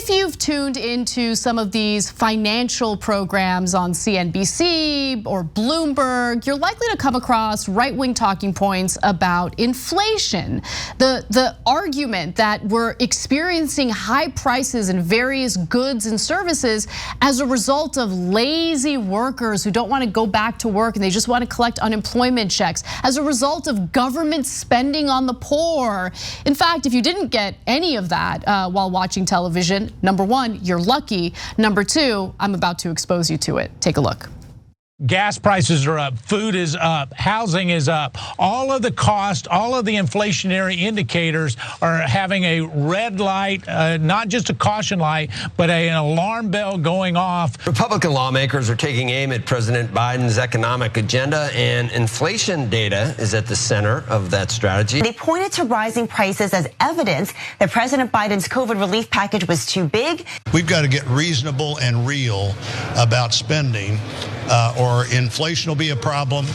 If you've tuned into some of these financial programs on CNBC or Bloomberg, you're likely to come across right-wing talking points about inflation. The argument that we're experiencing high prices in various goods and services as a result of lazy workers who don't want to go back to work and they just want to collect unemployment checks, as a result of government spending on the poor. In fact, if you didn't get any of that while watching television, number one, you're lucky. Number two, I'm about to expose you to it. Take a look. Gas prices are up, food is up, housing is up. All of the cost, all of the inflationary indicators are having a red light, not just a caution light, but an alarm bell going off. Republican lawmakers are taking aim at President Biden's economic agenda, and inflation data is at the center of that strategy. They pointed to rising prices as evidence that President Biden's COVID relief package was too big. We've got to get reasonable and real about spending, or inflation will be a problem,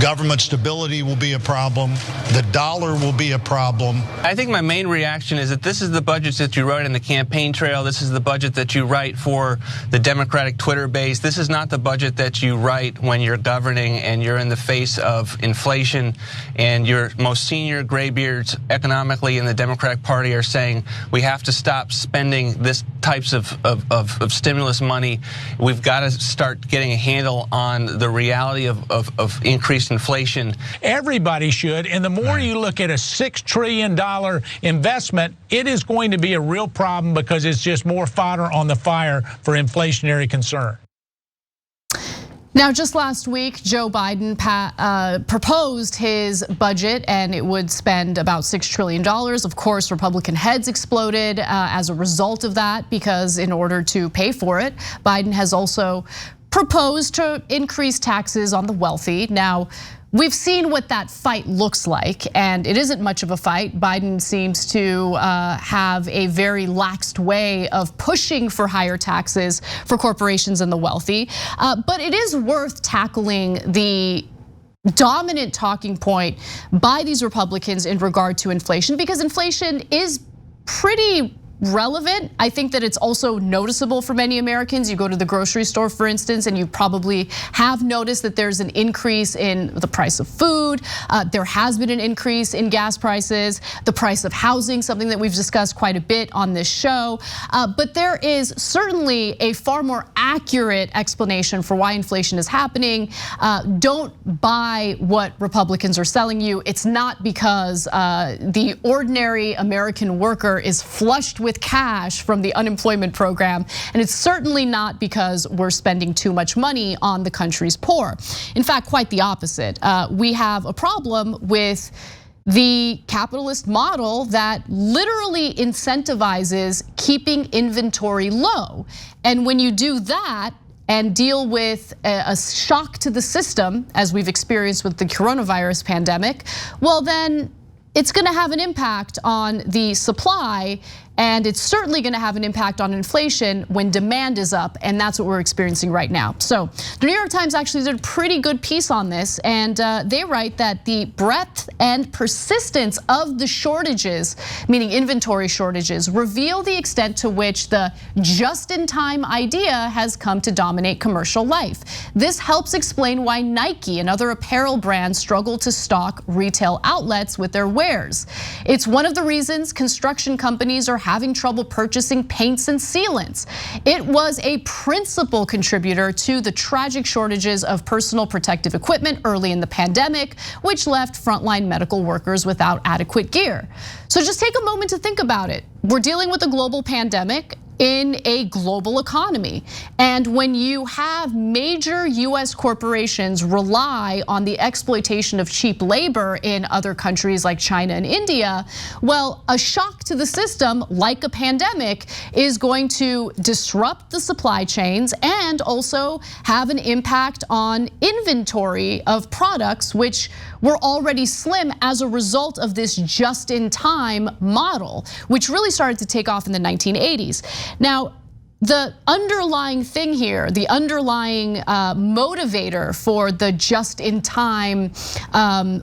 government stability will be a problem, the dollar will be a problem. I think my main reaction is that this is the budget that you write in the campaign trail. This is the budget that you write for the Democratic Twitter base. This is not the budget that you write when you're governing and you're in the face of inflation and your most senior graybeards economically in the Democratic Party are saying we have to stop spending this types of stimulus money. We've got to start getting a handle on the reality of increased inflation. Everybody should, and the more you look at a $6 trillion investment, it is going to be a real problem because it's just more fodder on the fire for inflationary concern. Now, just last week, Joe Biden proposed his budget and it would spend about $6 trillion. Of course, Republican heads exploded as a result of that because in order to pay for it, Biden has also proposed to increase taxes on the wealthy. Now, we've seen what that fight looks like, and it isn't much of a fight. Biden seems to have a very laxed way of pushing for higher taxes for corporations and the wealthy. But it is worth tackling the dominant talking point by these Republicans in regard to inflation, because inflation is pretty relevant. I think that it's also noticeable for many Americans. You go to the grocery store, for instance, and you probably have noticed that there's an increase in the price of food. There has been an increase in gas prices, the price of housing, something that we've discussed quite a bit on this show. But there is certainly a far more accurate explanation for why inflation is happening. Don't buy what Republicans are selling you. It's not because the ordinary American worker is flushed with cash from the unemployment program. And it's certainly not because we're spending too much money on the country's poor. In fact, quite the opposite. We have a problem with the capitalist model that literally incentivizes keeping inventory low. And when you do that and deal with a shock to the system, as we've experienced with the coronavirus pandemic, well then it's gonna have an impact on the supply, and it's certainly gonna have an impact on inflation when demand is up, and that's what we're experiencing right now. So the New York Times actually did a pretty good piece on this, and they write that the breadth and persistence of the shortages, meaning inventory shortages, reveal the extent to which the just-in-time idea has come to dominate commercial life. This helps explain why Nike and other apparel brands struggle to stock retail outlets with their wares. It's one of the reasons construction companies are having trouble purchasing paints and sealants. It was a principal contributor to the tragic shortages of personal protective equipment early in the pandemic, which left frontline medical workers without adequate gear. So just take a moment to think about it. We're dealing with a global pandemic in a global economy. And when you have major US corporations rely on the exploitation of cheap labor in other countries like China and India, well, a shock to the system like a pandemic is going to disrupt the supply chains and also have an impact on inventory of products which were already slim as a result of this just-in-time model, which really started to take off in the 1980s. Now, the underlying thing here, the underlying motivator for the just-in-time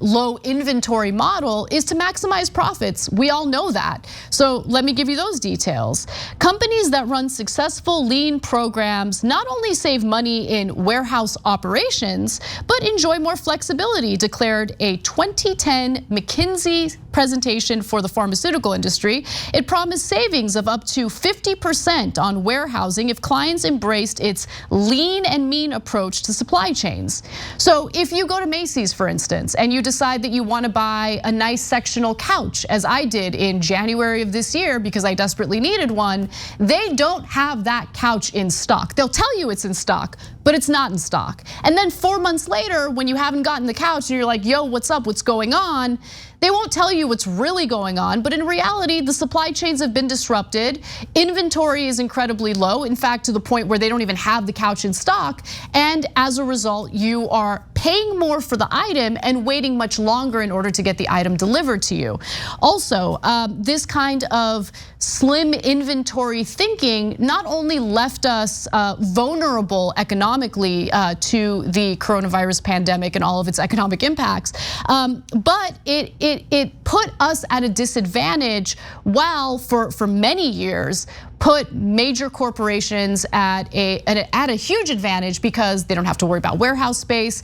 low inventory model is to maximize profits. We all know that. So let me give you those details. Companies that run successful lean programs not only save money in warehouse operations, but enjoy more flexibility, declared a 2010 McKinsey presentation for the pharmaceutical industry. It promised savings of up to 50% on warehousing if clients embraced its lean and mean approach to supply chains. So if you go to Macy's, for instance, and you decide that you want to buy a nice sectional couch, as I did in January of this year because I desperately needed one, they don't have that couch in stock. They'll tell you it's in stock, but it's not in stock. And then 4 months later, when you haven't gotten the couch and you're like, yo, what's up, what's going on? They won't tell you what's really going on, but in reality, the supply chains have been disrupted. Inventory is incredibly low, in fact, to the point where they don't even have the couch in stock. And as a result, you are paying more for the item and waiting much longer in order to get the item delivered to you. Also, this kind of slim inventory thinking not only left us vulnerable economically to the coronavirus pandemic and all of its economic impacts, but it put us at a disadvantage while for many years put major corporations at a huge advantage because they don't have to worry about warehouse space.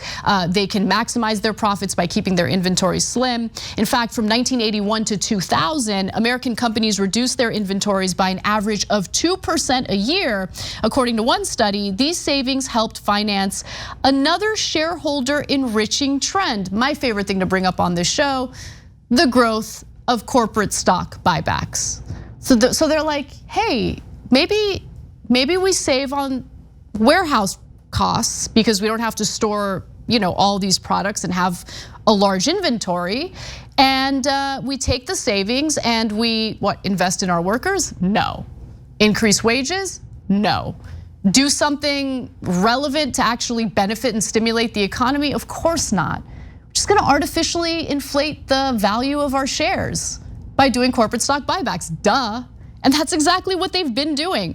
They can maximize their profits by keeping their inventory slim. In fact, from 1981 to 2000, American companies reduced their inventories by an average of 2% a year. According to one study, these savings helped finance another shareholder enriching trend. My favorite thing to bring up on this show, the growth of corporate stock buybacks. So they're like, hey, maybe we save on warehouse costs because we don't have to store, all these products and have a large inventory. And we take the savings and we invest in our workers? No. Increase wages? No. Do something relevant to actually benefit and stimulate the economy? Of course not. We're just gonna artificially inflate the value of our shares by doing corporate stock buybacks, duh. And that's exactly what they've been doing.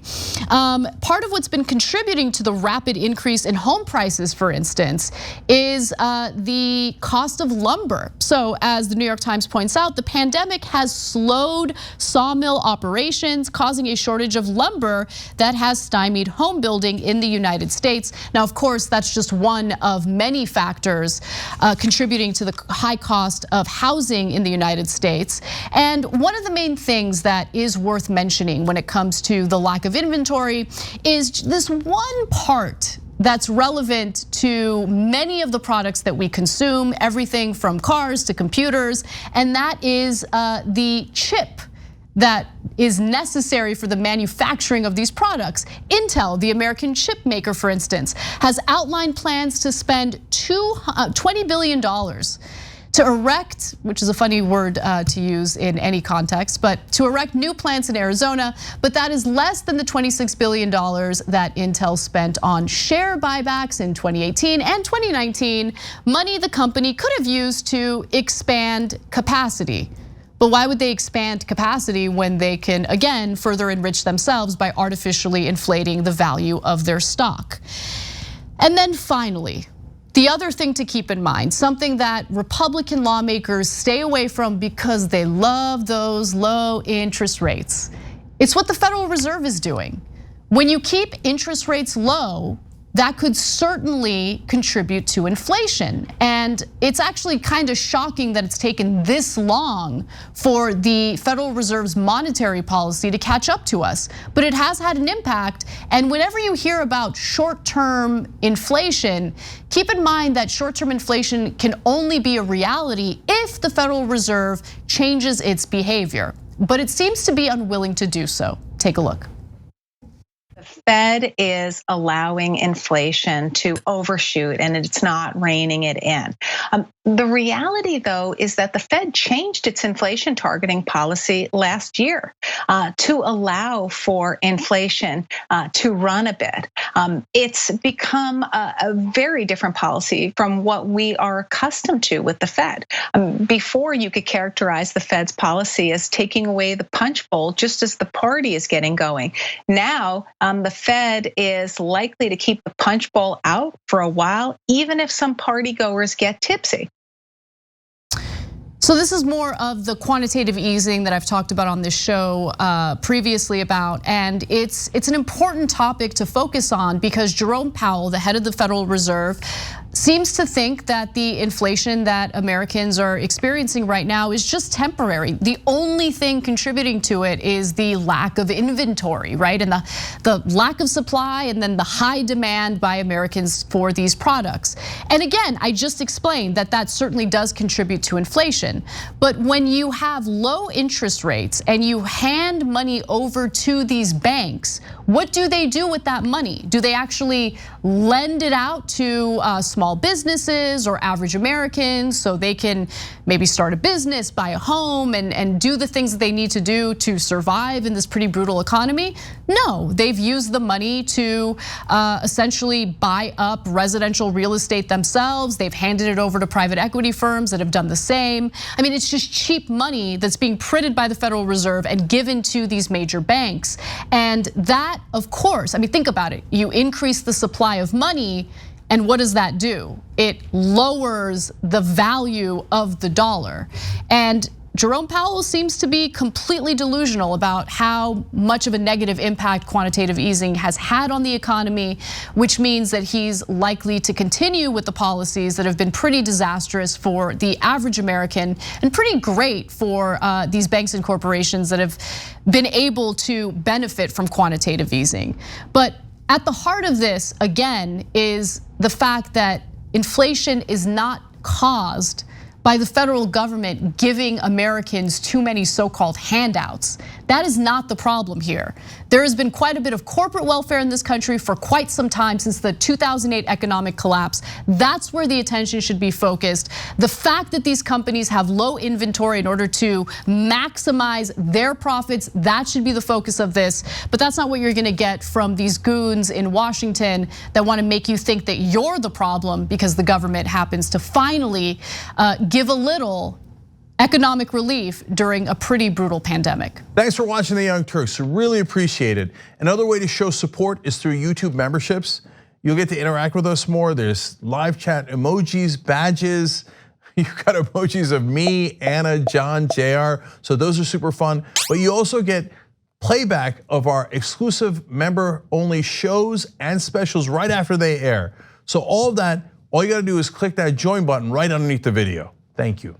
Part of what's been contributing to the rapid increase in home prices, for instance, is the cost of lumber. So as the New York Times points out, the pandemic has slowed sawmill operations, causing a shortage of lumber that has stymied home building in the United States. Now, of course, that's just one of many factors contributing to the high cost of housing in the United States. And one of the main things that is worth mentioning when it comes to the lack of inventory is this one part that's relevant to many of the products that we consume, everything from cars to computers, and that is the chip that is necessary for the manufacturing of these products. Intel, the American chip maker, for instance, has outlined plans to spend $20 billion to erect, which is a funny word to use in any context, but to erect new plants in Arizona, but that is less than the $26 billion that Intel spent on share buybacks in 2018 and 2019, money the company could have used to expand capacity. But why would they expand capacity when they can, again, further enrich themselves by artificially inflating the value of their stock? And then finally, the other thing to keep in mind, something that Republican lawmakers stay away from because they love those low interest rates. It's what the Federal Reserve is doing. When you keep interest rates low, that could certainly contribute to inflation. And it's actually kind of shocking that it's taken this long for the Federal Reserve's monetary policy to catch up to us. But it has had an impact. And whenever you hear about short-term inflation, keep in mind that short-term inflation can only be a reality if the Federal Reserve changes its behavior. But it seems to be unwilling to do so. Take a look. Fed is allowing inflation to overshoot and it's not reining it in. The reality, though, is that the Fed changed its inflation targeting policy last year to allow for inflation to run a bit. It's become a very different policy from what we are accustomed to with the Fed. Before, you could characterize the Fed's policy as taking away the punch bowl just as the party is getting going. Now, the Fed is likely to keep the punch bowl out for a while, even if some party goers get tipsy. So this is more of the quantitative easing that I've talked about on this show previously about, and it's an important topic to focus on because Jerome Powell, the head of the Federal Reserve, seems to think that the inflation that Americans are experiencing right now is just temporary. The only thing contributing to it is the lack of inventory, right? And the lack of supply and then the high demand by Americans for these products. And again, I just explained that that certainly does contribute to inflation. But when you have low interest rates and you hand money over to these banks, what do they do with that money? Do they actually lend it out to small businesses or average Americans so they can maybe start a business, buy a home, and do the things that they need to do to survive in this pretty brutal economy? No, they've used the money to essentially buy up residential real estate themselves. They've handed it over to private equity firms that have done the same. I mean, it's just cheap money that's being printed by the Federal Reserve and given to these major banks. And that, of course, I mean, think about it. You increase the supply of money, and what does that do? It lowers the value of the dollar. And Jerome Powell seems to be completely delusional about how much of a negative impact quantitative easing has had on the economy, which means that he's likely to continue with the policies that have been pretty disastrous for the average American and pretty great for these banks and corporations that have been able to benefit from quantitative easing. But at the heart of this, again, is the fact that inflation is not caused by the federal government giving Americans too many so-called handouts. That is not the problem here. There has been quite a bit of corporate welfare in this country for quite some time since the 2008 economic collapse. That's where the attention should be focused. The fact that these companies have low inventory in order to maximize their profits, that should be the focus of this. But that's not what you're gonna get from these goons in Washington that wanna make you think that you're the problem because the government happens to finally give a little economic relief during a pretty brutal pandemic. Thanks for watching the Young Turks, really appreciate it. Another way to show support is through YouTube memberships. You'll get to interact with us more. There's live chat emojis, badges. You've got emojis of me, Anna, John, JR. So those are super fun. But you also get playback of our exclusive member-only shows and specials right after they air. So all of that, all you gotta do is click that join button right underneath the video. Thank you.